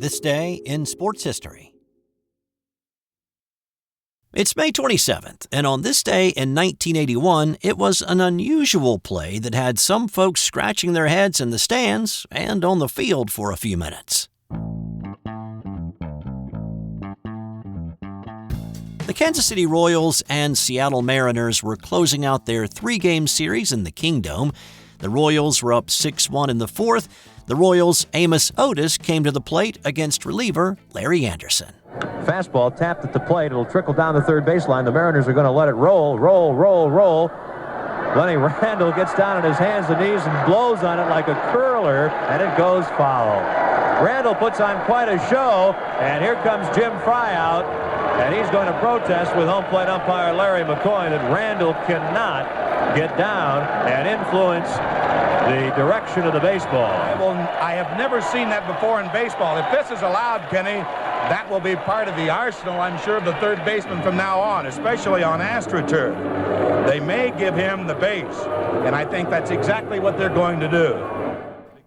This day in sports history. It's May 27th, and on this day in 1981, it was an unusual play that had some folks scratching their heads in the stands and on the field for a few minutes. The Kansas City Royals and Seattle Mariners were closing out their three-game series in the Kingdome. The Royals were up 6-1 in the fourth. The Royals' Amos Otis came to the plate against reliever Larry Anderson. Fastball tapped at the plate. It'll trickle down the third baseline. The Mariners are going to let it roll. Lenny Randle gets down on his hands and knees and blows on it like a curler, and it goes foul. Randle puts on quite a show, and here comes Jim Fry out, and he's going to protest with home plate umpire Larry McCoy that Randle cannot get down and influence the direction of the baseball. I have never seen that before in baseball. If this is allowed, Kenny, that will be part of the arsenal, I'm sure, of the third baseman from now on, especially on AstroTurf. They may give him the base, and I think that's exactly what they're going to do.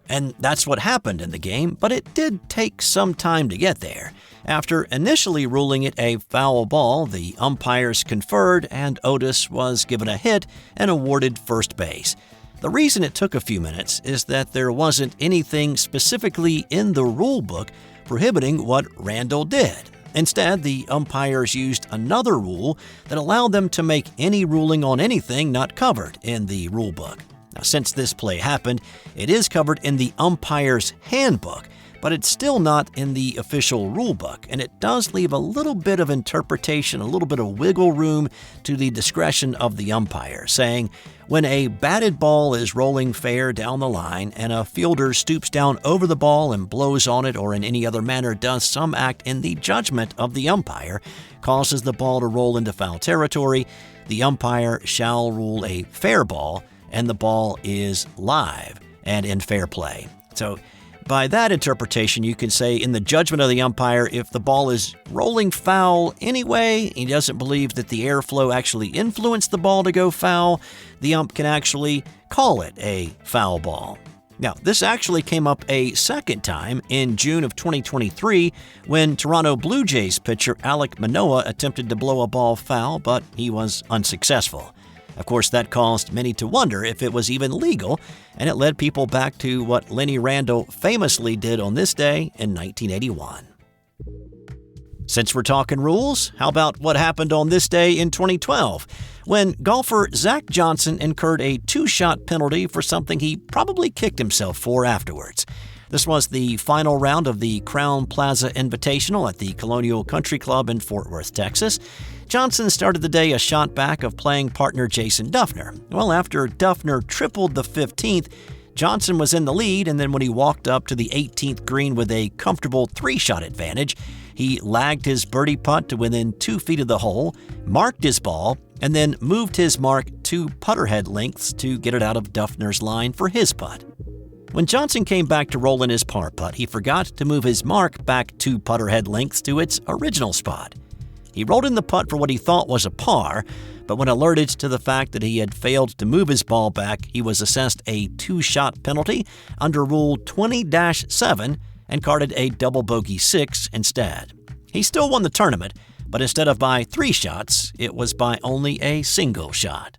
And that's what happened in the game, but it did take some time to get there. After initially ruling it a foul ball, the umpires conferred, and Otis was given a hit and awarded first base. The reason it took a few minutes is that there wasn't anything specifically in the rule book prohibiting what Randle did. Instead, the umpires used another rule that allowed them to make any ruling on anything not covered in the rule book. Now, since this play happened, it is covered in the umpire's handbook, but it's still not in the official rule book, and it does leave a little bit of interpretation, a little bit of wiggle room to the discretion of the umpire, saying, when a batted ball is rolling fair down the line and a fielder stoops down over the ball and blows on it or in any other manner does some act in the judgment of the umpire, causes the ball to roll into foul territory, the umpire shall rule a fair ball, and the ball is live and in fair play. So, by that interpretation, you can say in the judgment of the umpire, if the ball is rolling foul anyway, he doesn't believe that the airflow actually influenced the ball to go foul, the ump can actually call it a foul ball. Now, this actually came up a second time in June of 2023 when Toronto Blue Jays pitcher Alek Manoah attempted to blow a ball foul, but he was unsuccessful. Of course, that caused many to wonder if it was even legal, and it led people back to what Lenny Randle famously did on this day in 1981. Since we're talking rules, how about what happened on this day in 2012, when golfer Zach Johnson incurred a two-shot penalty for something he probably kicked himself for afterwards. This was the final round of the Crown Plaza Invitational at the Colonial Country Club in Fort Worth, Texas. Johnson started the day a shot back of playing partner Jason Dufner. Well, after Dufner tripled the 15th, Johnson was in the lead, and then when he walked up to the 18th green with a comfortable three-shot advantage, he lagged his birdie putt to within 2 feet of the hole, marked his ball, and then moved his mark 2 putter head lengths to get it out of Dufner's line for his putt. When Johnson came back to roll in his par putt, he forgot to move his mark back 2 putter head lengths to its original spot. He rolled in the putt for what he thought was a par, but when alerted to the fact that he had failed to move his ball back, he was assessed a 2-shot penalty under Rule 20-7 and carded a double bogey 6 instead. He still won the tournament, but instead of by 3 shots, it was by only a single shot.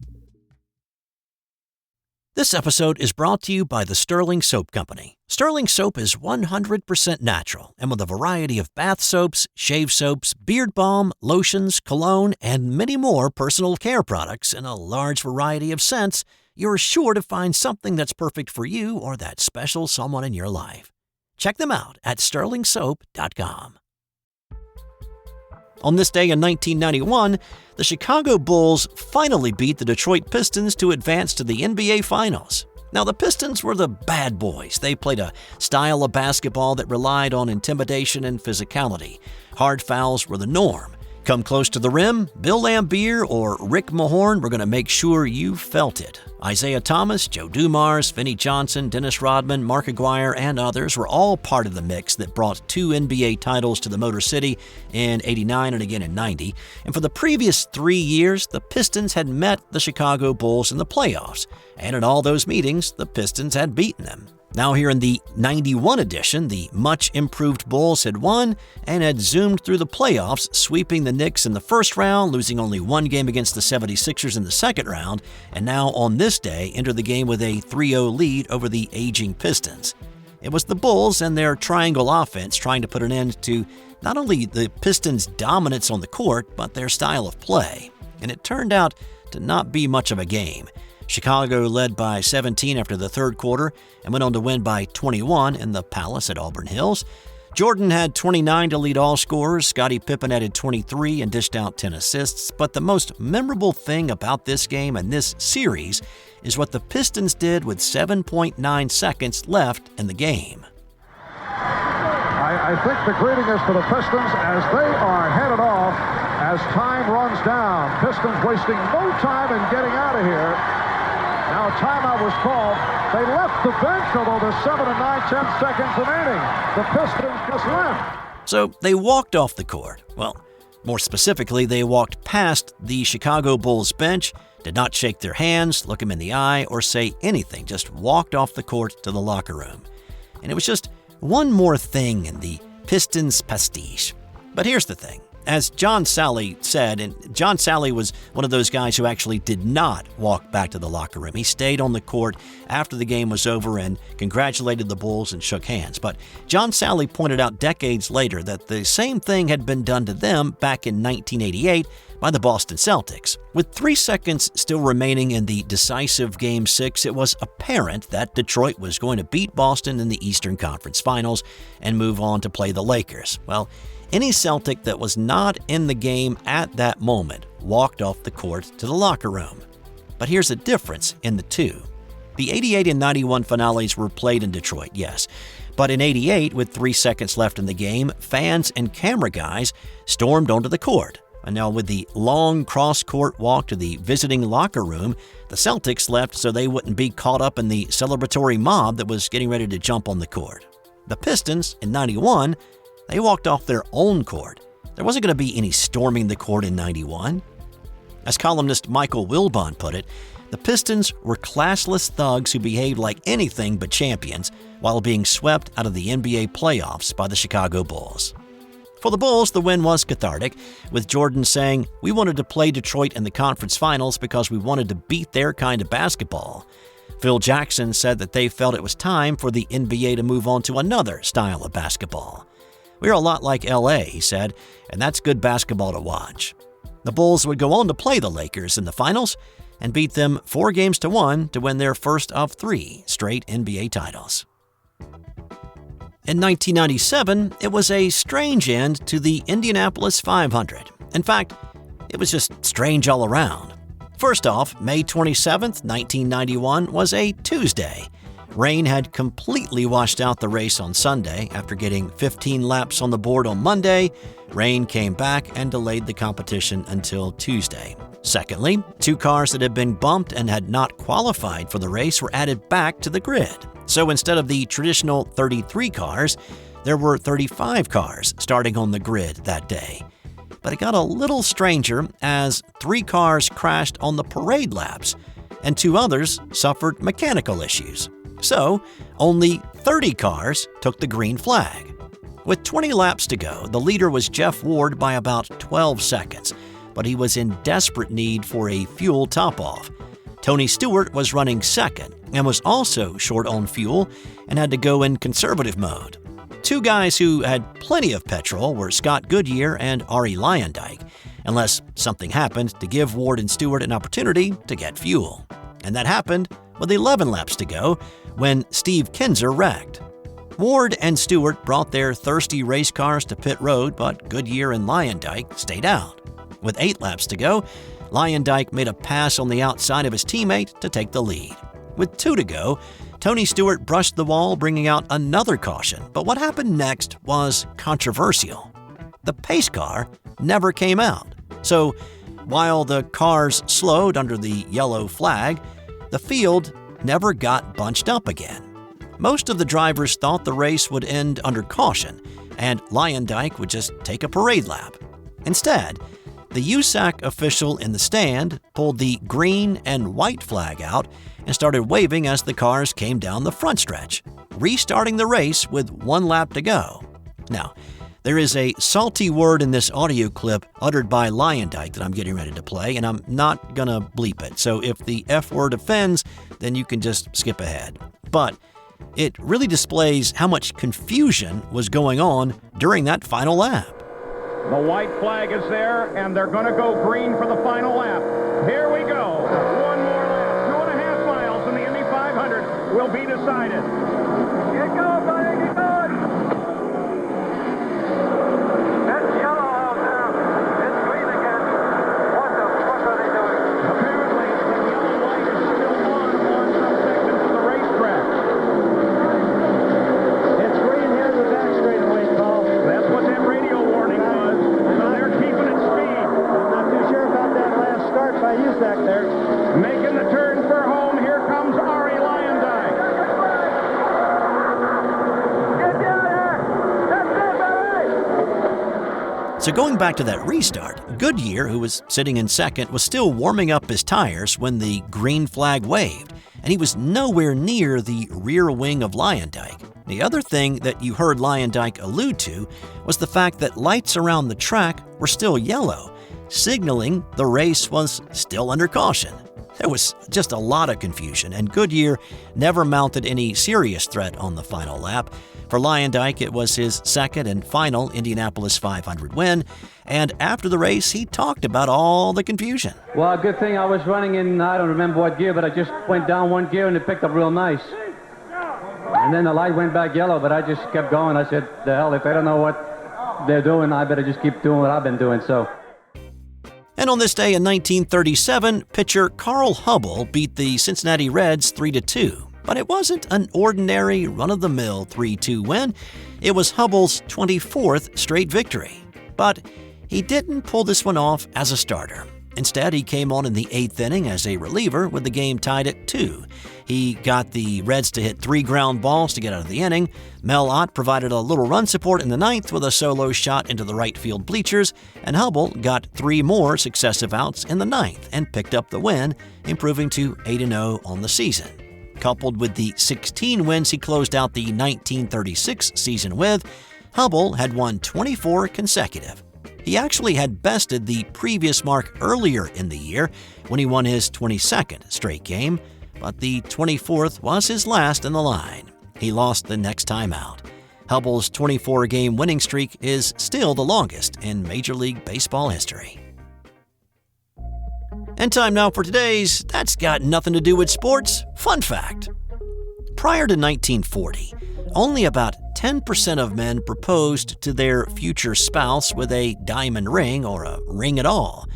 This episode is brought to you by the Sterling Soap Company. Sterling Soap is 100% natural, and with a variety of bath soaps, shave soaps, beard balm, lotions, cologne, and many more personal care products in a large variety of scents, you're sure to find something that's perfect for you or that special someone in your life. Check them out at sterlingsoap.com. On this day in 1991, the Chicago Bulls finally beat the Detroit Pistons to advance to the NBA Finals. Now, the Pistons were the bad boys. They played a style of basketball that relied on intimidation and physicality. Hard fouls were the norm. Come close to the rim, Bill Laimbeer or Rick Mahorn were going to make sure you felt it. Isaiah Thomas, Joe Dumars, Vinnie Johnson, Dennis Rodman, Mark Aguirre, and others were all part of the mix that brought 2 NBA titles to the Motor City in '89 and again in '90. And for the previous 3 years, the Pistons had met the Chicago Bulls in the playoffs. And in all those meetings, the Pistons had beaten them. Now here in the 91 edition, the much-improved Bulls had won and had zoomed through the playoffs, sweeping the Knicks in the first round, losing only one game against the 76ers in the second round, and now on this day enter the game with a 3-0 lead over the aging Pistons. It was the Bulls and their triangle offense trying to put an end to not only the Pistons' dominance on the court, but their style of play. And it turned out to not be much of a game. Chicago led by 17 after the third quarter and went on to win by 21 in the Palace at Auburn Hills. Jordan had 29 to lead all scorers. Scottie Pippen added 23 and dished out 10 assists. But the most memorable thing about this game and this series is what the Pistons did with 7.9 seconds left in the game. I think the greeting is for the Pistons as they are headed off as time runs down. Pistons wasting no time in getting out of here. Now a timeout was called. They left the bench, although there's 7 and 9, 10 seconds remaining. The Pistons just left. So they walked off the court. Well, more specifically, they walked past the Chicago Bulls bench, did not shake their hands, look them in the eye, or say anything, just walked off the court to the locker room. And it was just one more thing in the Pistons pastiche. But here's the thing. As John Salley said, and John Salley was one of those guys who actually did not walk back to the locker room. He stayed on the court after the game was over and congratulated the Bulls and shook hands. But John Salley pointed out decades later that the same thing had been done to them back in 1988 by the Boston Celtics. With 3 seconds still remaining in the decisive Game 6, it was apparent that Detroit was going to beat Boston in the Eastern Conference Finals and move on to play the Lakers. Well, any Celtic that was not in the game at that moment walked off the court to the locker room. But here's a difference in the two. The 88 and 91 finales were played in Detroit, yes. But in 88, with 3 seconds left in the game, fans and camera guys stormed onto the court. And now with the long cross-court walk to the visiting locker room, the Celtics left so they wouldn't be caught up in the celebratory mob that was getting ready to jump on the court. The Pistons, in 91, they walked off their own court. There wasn't going to be any storming the court in 91. As columnist Michael Wilbon put it, the Pistons were classless thugs who behaved like anything but champions while being swept out of the NBA playoffs by the Chicago Bulls. For the Bulls, the win was cathartic, with Jordan saying, "We wanted to play Detroit in the conference finals because we wanted to beat their kind of basketball." Phil Jackson said that they felt it was time for the NBA to move on to another style of basketball. "We're a lot like LA," he said, "and that's good basketball to watch." The Bulls would go on to play the Lakers in the finals and beat them 4-1 to win their first of 3 straight NBA titles. In 1997, it was a strange end to the Indianapolis 500. In fact, it was just strange all around. First off, May 27, 1991 was a Tuesday. Rain had completely washed out the race on Sunday. After getting 15 laps on the board on Monday, rain came back and delayed the competition until Tuesday. Secondly, 2 cars that had been bumped and had not qualified for the race were added back to the grid. So instead of the traditional 33 cars, there were 35 cars starting on the grid that day. But it got a little stranger as 3 cars crashed on the parade laps, and 2 others suffered mechanical issues. So, only 30 cars took the green flag. With 20 laps to go, the leader was Jeff Ward by about 12 seconds, but he was in desperate need for a fuel top-off. Tony Stewart was running second and was also short on fuel and had to go in conservative mode. 2 guys who had plenty of petrol were Scott Goodyear and Arie Luyendyk, unless something happened to give Ward and Stewart an opportunity to get fuel. And that happened with 11 laps to go when Steve Kinzer wrecked. Ward and Stewart brought their thirsty race cars to pit road, but Goodyear and Luyendyk stayed out. With 8 laps to go, Luyendyk made a pass on the outside of his teammate to take the lead. With 2 to go, Tony Stewart brushed the wall, bringing out another caution. But what happened next was controversial. The pace car never came out. So, while the cars slowed under the yellow flag, the field never got bunched up again. Most of the drivers thought the race would end under caution, and Luyendyk would just take a parade lap. Instead, The USAC official in the stand pulled the green and white flag out and started waving as the cars came down the front stretch, restarting the race with 1 lap to go. Now, there is a salty word in this audio clip uttered by Luyendyk that I'm getting ready to play, and I'm not gonna bleep it. So if the F word offends, then you can just skip ahead. But it really displays how much confusion was going on during that final lap. The white flag is there, and they're going to go green for the final lap. Here we go. 1 more lap. 2.5 miles, and the Indy 500 will be decided. Get going, buddy. Get going. It's yellow out there. It's green again. What the fuck are they doing? Apparently, the yellow light is still on some segments of the racetrack. It's green here in the back straightaway, Paul. That's what that radio warning was. So they're keeping it speed. I'm not too sure about that last start by USAC there. Making the turn for home. Here comes Arie Luyendyk. Get down there. That's it, baby. So going back to that restart, Goodyear, who was sitting in second, was still warming up his tires when the green flag waved, and he was nowhere near the rear wing of Luyendyk. The other thing that you heard Luyendyk allude to was the fact that lights around the track were still yellow, signaling the race was still under caution. There was just a lot of confusion, and Goodyear never mounted any serious threat on the final lap. For Luyendyk, it was his second and final Indianapolis 500 win, and after the race, he talked about all the confusion. Well, good thing I was running in, I don't remember what gear, but I just went down 1 gear and it picked up real nice. And then the light went back yellow, but I just kept going. I said, the hell, if they don't know what they're doing, I better just keep doing what I've been doing, so. And on this day in 1937, pitcher Carl Hubbell beat the Cincinnati Reds 3-2. But it wasn't an ordinary run-of-the-mill 3-2 win. It was Hubbell's 24th straight victory. But he didn't pull this one off as a starter. Instead, he came on in the 8th inning as a reliever with the game tied at 2. He got the Reds to hit 3 ground balls to get out of the inning. Mel Ott provided a little run support in the 9th with a solo shot into the right field bleachers, and Hubbell got 3 more successive outs in the 9th and picked up the win, improving to 8-0 on the season. Coupled with the 16 wins he closed out the 1936 season with, Hubbell had won 24 consecutive. He actually had bested the previous mark earlier in the year when he won his 22nd straight game, but the 24th was his last in the line. He lost the next time out. Hubbell's 24-game winning streak is still the longest in Major League Baseball history. And time now for today's That's Got Nothing to Do with Sports fun fact. Prior to 1940, only about 10% of men proposed to their future spouse with a diamond ring or a ring at all.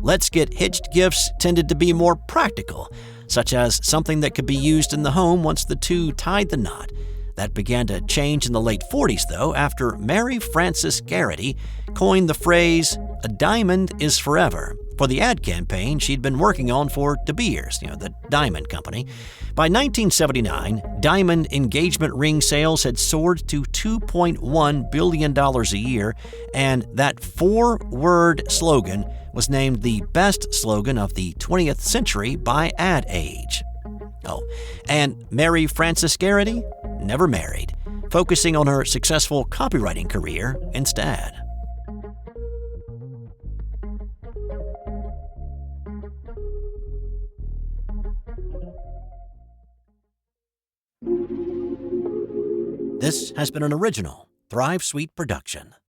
Let's Get Hitched gifts tended to be more practical, such as something that could be used in the home once the two tied the knot. That began to change in the late 40s, though, after Mary Frances Garrity coined the phrase, "A diamond is forever," for the ad campaign she'd been working on for De Beers, the diamond company. By 1979, diamond engagement ring sales had soared to $2.1 billion a year, and that 4-word slogan was named the best slogan of the 20th century by Ad Age. Oh, and Mary Frances Garrity never married, focusing on her successful copywriting career instead. This has been an original Thrive Suite production.